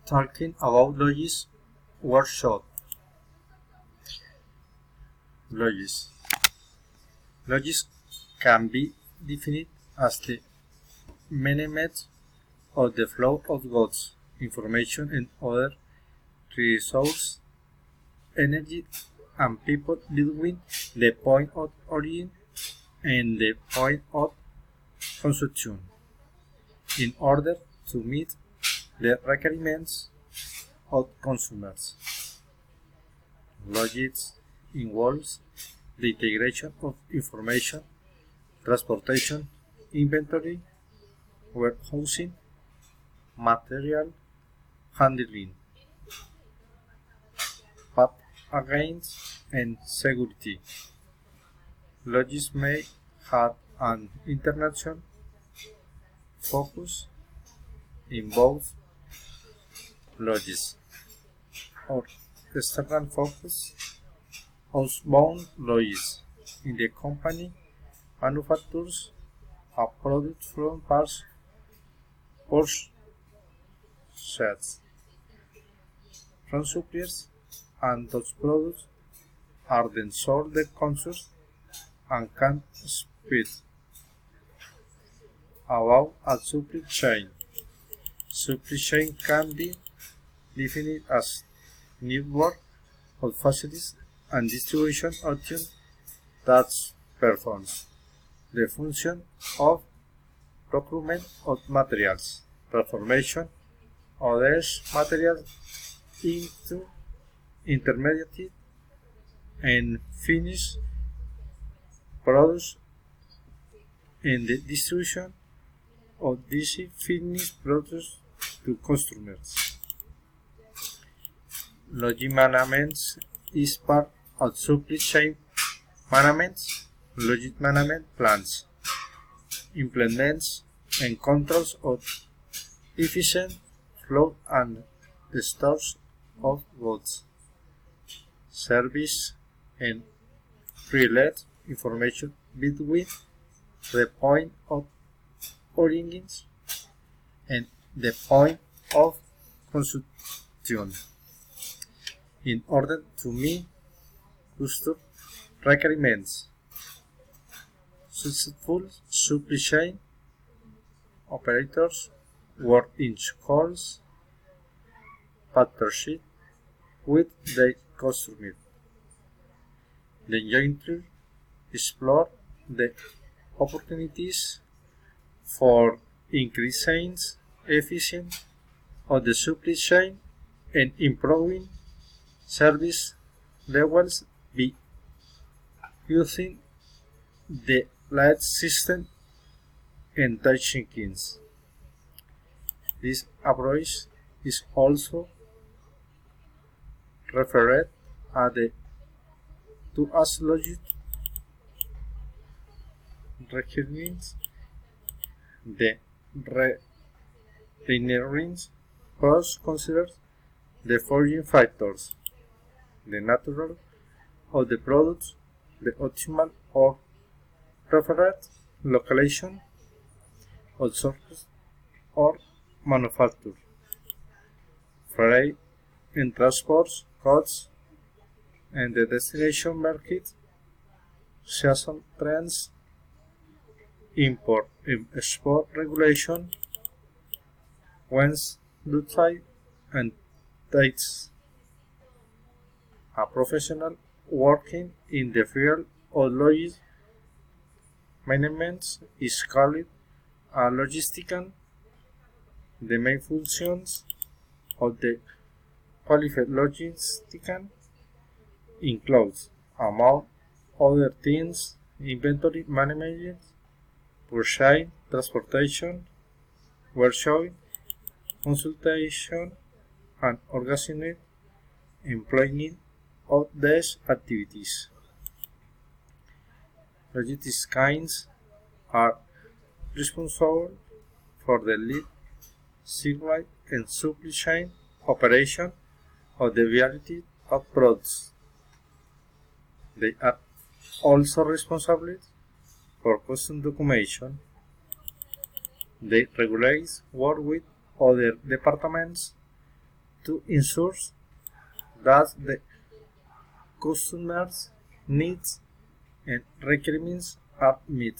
Talking about Logis workshop. Logis. Logis can be defined as the management of the flow of goods, information and other resources, energy and people between the point of origin and the point of consumption in order to meet the requirements of consumers. Logistics involves the integration of information, transportation, inventory, warehousing, material handling, packaging, and security. Logistics may have an international focus in both logistics or external focus outbound logistics. In the company manufactures a product from parts purchased from suppliers, and those products are then sold to consumers and can speak about a supply chain. Supply chain can be defined as network of facilities and distribution options that performs the function of procurement of materials, transformation of these materials into intermediate and finished products, and the distribution of these finished products to customers. Logistics management is part of supply chain management. Logistics management plans, implements, and controls of efficient flow and stores of goods, service, and relate information between the point of origin and the point of consumption in order to meet customer requirements. Successful supply chain operators work in close partnership with their customers. They jointly explore the opportunities for increasing efficiency of the supply chain and improving service levels by using the latest system and techniques. This approach is also referred to as logistics requirements. The refineries process considers the following factors: the nature of the products, the optimal or preferred location of source or manufacture, freight and transport costs, and the destination market, season trends, import and export regulation, when's duty and dates. A professional working in the field of logistics management is called a logistician. The main functions of the qualified logistician include, among other things, inventory management, purchasing, transportation, warehousing, consultation, and organizing employing of these activities. Logistics kinds are responsible for the lead supply and supply chain operation of the variety of products. They are also responsible for custom documentation. They regularly work with other departments to ensure that the customers' needs and requirements are met.